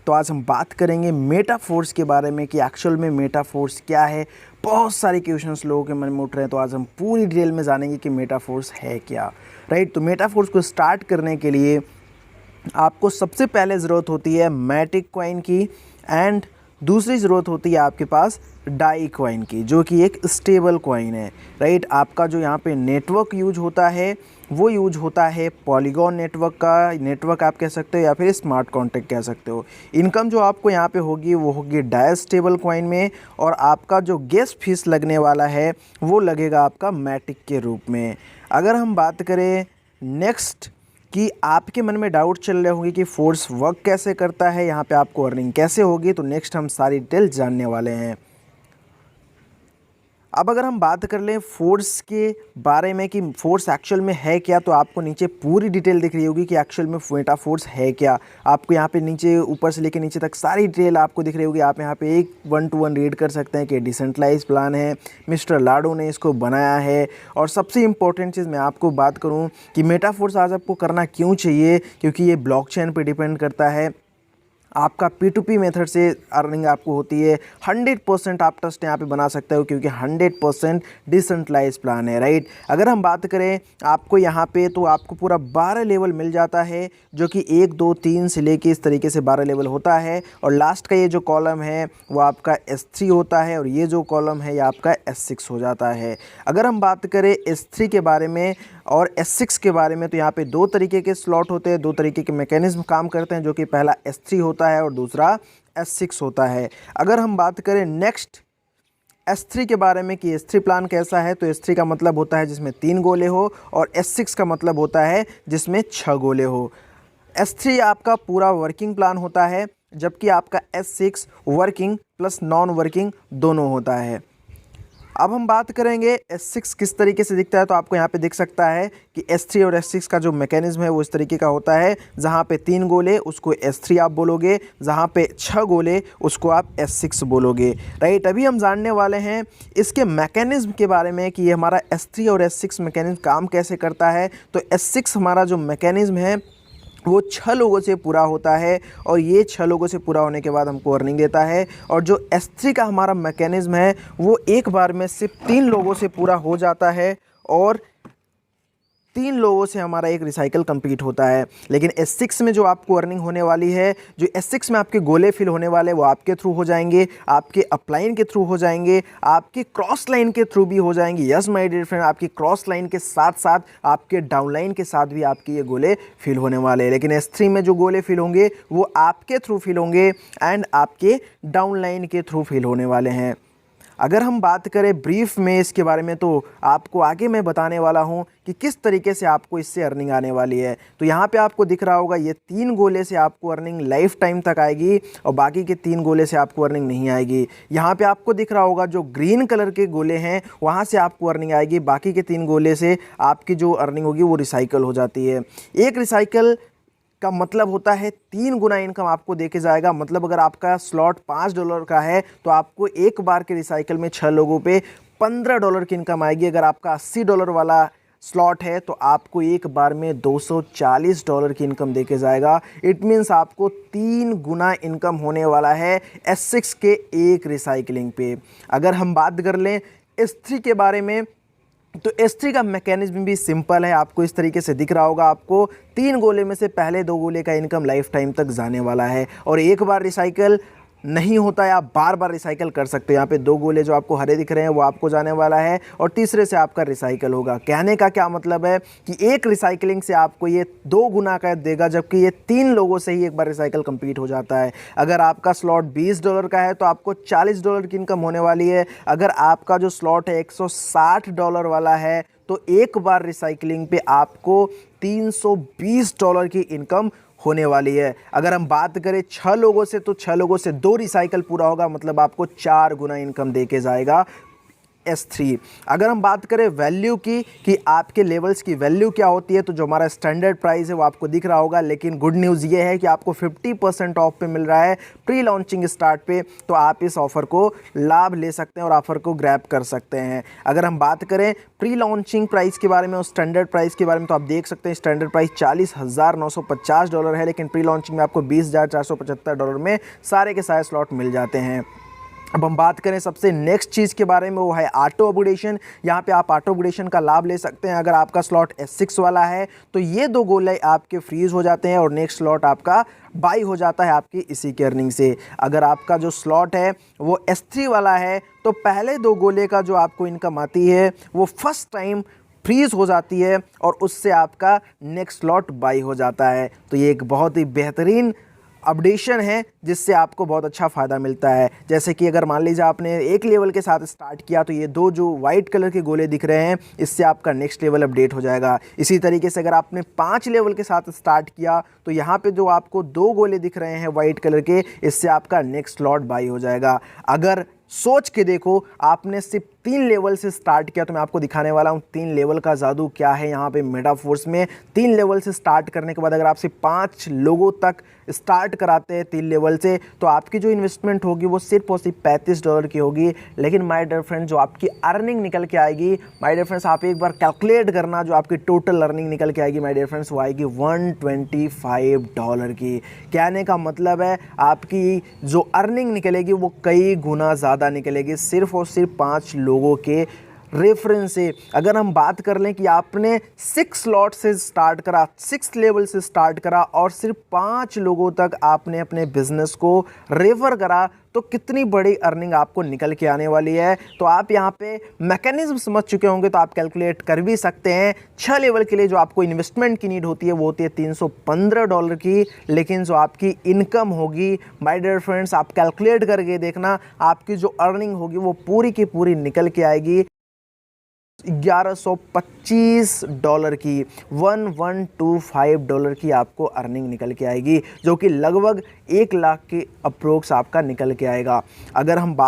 तो आज हम बात करेंगे मेटाफोर्स के बारे में कि एक्चुअल में मेटाफोर्स क्या है। बहुत सारे क्वेश्चंस लोगों के मन में उठ रहे हैं, तो आज हम पूरी डिटेल में जानेंगे कि मेटाफोर्स है क्या। राइट, तो मेटाफोर्स को स्टार्ट करने के लिए आपको सबसे पहले ज़रूरत होती है मैटिक कॉइन की, एंड दूसरी ज़रूरत होती है आपके पास डाई कॉइन की, जो कि एक स्टेबल कॉइन है। राइट, आपका जो यहाँ पे नेटवर्क यूज होता है वो यूज होता है पॉलीगॉन नेटवर्क आप कह सकते हो, या फिर स्मार्ट कॉन्ट्रैक्ट कह सकते हो। इनकम जो आपको यहाँ पे होगी वो होगी डाई स्टेबल कॉइन में, और आपका जो गैस फीस लगने वाला है वो लगेगा आपका मैटिक के रूप में। अगर हम बात करें नेक्स्ट कि आपके मन में डाउट चल रहे होंगे कि फोर्स वर्क कैसे करता है, यहाँ पे आपको अर्निंग कैसे होगी, तो नेक्स्ट हम सारी डिटेल जानने वाले हैं। अब अगर हम बात कर लें फोर्स के बारे में कि फोर्स एक्चुअल में है क्या, तो आपको नीचे पूरी डिटेल दिख रही होगी कि एक्चुअल में मेटाफोर्स है क्या। आपको यहाँ पे नीचे ऊपर से लेकर नीचे तक सारी डिटेल आपको दिख रही होगी। आप यहाँ पे एक 1 to 1 रीड कर सकते हैं कि डिसेंट्रलाइज प्लान है, मिस्टर लाडो ने इसको बनाया है। और सबसे इंपॉर्टेंट चीज़ मैं आपको बात करूँ कि मेटाफोर्स आज आपको करना क्यों चाहिए, क्योंकि ये ब्लॉकचेन पे डिपेंड करता है। आपका P2P मेथड से अर्निंग आपको होती है। 100% आप ट्रस्ट यहाँ पे बना सकते हो, क्योंकि 100% डिसेंट्रलाइज प्लान है। राइट, अगर हम बात करें आपको यहाँ पे, तो आपको पूरा 12 लेवल मिल जाता है, जो कि 1 2 3 से लेके इस तरीके से 12 लेवल होता है। और लास्ट का ये जो कॉलम है वो आपका S3 होता है, और ये जो कॉलम है ये आपका S6 हो जाता है। अगर हम बात करें S3 के बारे में और S6 के बारे में, तो यहाँ पे 2 तरीके के स्लॉट होते हैं, 2 तरीके के मैकेनिज्म काम करते हैं, जो कि पहला S3 होता है और दूसरा S6 होता है। अगर हम बात करें नेक्स्ट S3 के बारे में कि S3 प्लान कैसा है, तो S3 का मतलब होता है जिसमें 3 गोले हो, और S6 का मतलब होता है जिसमें 6 गोले हो। S3 आपका पूरा वर्किंग प्लान होता है, जबकि आपका S6 working plus non working दोनों होता है। अब हम बात करेंगे S6 किस तरीके से दिखता है, तो आपको यहाँ पे दिख सकता है कि S3 और S6 का जो मैकेनिज्म है वो इस तरीके का होता है। जहाँ पे 3 गोले उसको S3 आप बोलोगे, जहाँ पे 6 गोले उसको आप S6 बोलोगे। राइट, अभी हम जानने वाले हैं इसके मैकेनिज्म के बारे में कि ये हमारा S3 और S6 मैकेनिज्म काम कैसे करता है। तो S6 हमारा जो मैकेनिज्म है वो 6 लोगों से पूरा होता है, और ये 6 लोगों से पूरा होने के बाद हमको अर्निंग देता है। और जो S3 का हमारा मैकेनिज्म है वो एक बार में सिर्फ 3 लोगों से पूरा हो जाता है, और 3 लोगों से हमारा एक रिसाइकल कंप्लीट होता है। लेकिन S6 में जो आपको अर्निंग होने वाली है, जो S6 में आपके गोले फिल होने वाले वो आपके थ्रू हो जाएंगे, आपके अपलाइन के थ्रू हो जाएंगे, आपके क्रॉस लाइन के थ्रू भी हो जाएंगे। यस माय डियर फ्रेंड, आपकी क्रॉस लाइन के साथ साथ आपके डाउन लाइन के साथ भी आपके ये गोले फिल होने वाले हैं। लेकिन S3 में जो गोले फिल होंगे वो आपके थ्रू फिल होंगे, एंड आपके डाउन लाइन के थ्रू फिल होने वाले हैं। अगर हम बात करें ब्रीफ में इसके बारे में, तो आपको आगे मैं बताने वाला हूं कि किस तरीके से आपको इससे अर्निंग आने वाली है। तो यहाँ पे आपको दिख रहा होगा ये 3 गोले से आपको अर्निंग लाइफ टाइम तक आएगी, और बाकी के 3 गोले से आपको अर्निंग नहीं आएगी। यहाँ पे आपको दिख रहा होगा जो ग्रीन कलर के गोले हैं वहाँ से आपको अर्निंग आएगी, बाकी के 3 गोले से आपकी जो अर्निंग होगी वो रिसाइकल हो जाती है। एक रिसाइकल का मतलब होता है 3 गुना इनकम आपको देके जाएगा। मतलब अगर आपका स्लॉट $5 का है, तो आपको एक बार के रिसाइकल में 6 लोगों पे $15 की इनकम आएगी। अगर आपका $80 वाला स्लॉट है, तो आपको एक बार में $240 की इनकम देके जाएगा। इट मीन्स आपको 3 गुना इनकम होने वाला है S6 के एक रिसाइकलिंग पे। अगर हम बात कर लें S3 के बारे में, तो S3 का मैकेनिज्म भी सिंपल है। आपको इस तरीके से दिख रहा होगा, आपको 3 गोले में से पहले 2 गोले का इनकम लाइफ टाइम तक जाने वाला है, और एक बार रिसाइकल नहीं होता है, आप बार बार रिसाइकल कर सकते हो। यहाँ पे 2 गोले जो आपको हरे दिख रहे हैं वो आपको जाने वाला है, और तीसरे से आपका रिसाइकल होगा। कहने का क्या मतलब है कि एक रिसाइकलिंग से आपको ये 2 गुना का देगा, जबकि ये 3 लोगों से ही एक बार रिसाइकल कंप्लीट हो जाता है। अगर आपका स्लॉट $20 का है, तो आपको $40 की इनकम होने वाली है। अगर आपका जो स्लॉट है $160 वाला है, तो एक बार रिसाइकलिंग पे आपको $320 की इनकम होने वाली है। अगर हम बात करें 6 लोगों से, तो 6 लोगों से 2 रिसाइकल पूरा होगा, मतलब आपको 4 गुना इनकम देके जाएगा S3। अगर हम बात करें वैल्यू की कि आपके लेवल्स की वैल्यू क्या होती है, तो जो हमारा स्टैंडर्ड प्राइस है वो आपको दिख रहा होगा, लेकिन गुड न्यूज़ ये है कि आपको 50% ऑफ पे मिल रहा है प्री लॉन्चिंग स्टार्ट पे, तो आप इस ऑफ़र को लाभ ले सकते हैं और ऑफ़र को ग्रैब कर सकते हैं। अगर हम बात करें प्री लॉन्चिंग प्राइस के बारे में और स्टैंडर्ड प्राइस के बारे में, तो आप देख सकते हैं स्टैंडर्ड प्राइस $40,950 है, लेकिन प्री लॉन्चिंग में आपको $20,475 में सारे के सारे स्लॉट मिल जाते हैं। अब हम बात करें सबसे नेक्स्ट चीज़ के बारे में, वो है ऑटो अपग्रेडेशन। यहाँ पे आप ऑटो अपग्रेडेशन का लाभ ले सकते हैं। अगर आपका स्लॉट S6 वाला है तो ये 2 गोले आपके फ्रीज़ हो जाते हैं और नेक्स्ट स्लॉट आपका बाई हो जाता है आपकी इसी की अर्निंग से। अगर आपका जो स्लॉट है वो S3 वाला है तो पहले 2 गोले का जो आपको इनकम आती है वो फर्स्ट टाइम फ्रीज़ हो जाती है और उससे आपका नेक्स्ट स्लॉट बाई हो जाता है। तो ये एक बहुत ही बेहतरीन अपडेशन है जिससे आपको बहुत अच्छा फ़ायदा मिलता है। जैसे कि अगर मान लीजिए आपने एक लेवल के साथ स्टार्ट किया तो ये 2 जो वाइट कलर के गोले दिख रहे हैं इससे आपका नेक्स्ट लेवल अपडेट हो जाएगा। इसी तरीके से अगर आपने 5 लेवल के साथ स्टार्ट किया तो यहाँ पे जो आपको 2 गोले दिख रहे हैं वाइट कलर के, इससे आपका नेक्स्ट स्लॉट बाई हो जाएगा। अगर सोच के देखो आपने सिर्फ 3 लेवल से स्टार्ट किया, तो मैं आपको दिखाने वाला हूँ 3 लेवल का जादू क्या है यहाँ पे मेटाफोर्स में। 3 लेवल से स्टार्ट करने के बाद अगर आपसे 5 लोगों तक स्टार्ट कराते हैं 3 लेवल से, तो आपकी जो इन्वेस्टमेंट होगी वो सिर्फ और सिर्फ $35 की होगी। लेकिन माय डियर फ्रेंड जो आपकी अर्निंग निकल के आएगी, माय डियर फ्रेंड्स आप एक बार कैलकुलेट करना, जो आपकी टोटल अर्निंग निकल के आएगी माय डियर फ्रेंड्स वो आएगी $125 की। कहने का मतलब है आपकी जो अर्निंग निकलेगी वो कई गुना ज़्यादा निकलेगी सिर्फ और सिर्फ 5 लोगों के रेफरेंस से। अगर हम बात कर लें कि आपने 6 स्लॉट से स्टार्ट करा, 6 लेवल से स्टार्ट करा और सिर्फ 5 लोगों तक आपने अपने बिजनेस को रेफर करा, तो कितनी बड़ी अर्निंग आपको निकल के आने वाली है। तो आप यहाँ पे मैकेनिज्म समझ चुके होंगे तो आप कैलकुलेट कर भी सकते हैं। 6 लेवल के लिए जो आपको इन्वेस्टमेंट की नीड होती है वो होती है $315 की, लेकिन जो आपकी इनकम होगी माय डियर फ्रेंड्स आप कैलकुलेट करके देखना, आपकी जो अर्निंग होगी वो पूरी की पूरी निकल के आएगी $1125 की। $1125 की आपको अर्निंग निकल के आएगी, जो कि लगभग 1 लाख के अप्रोक्स आपका निकल के आएगा। अगर हम बात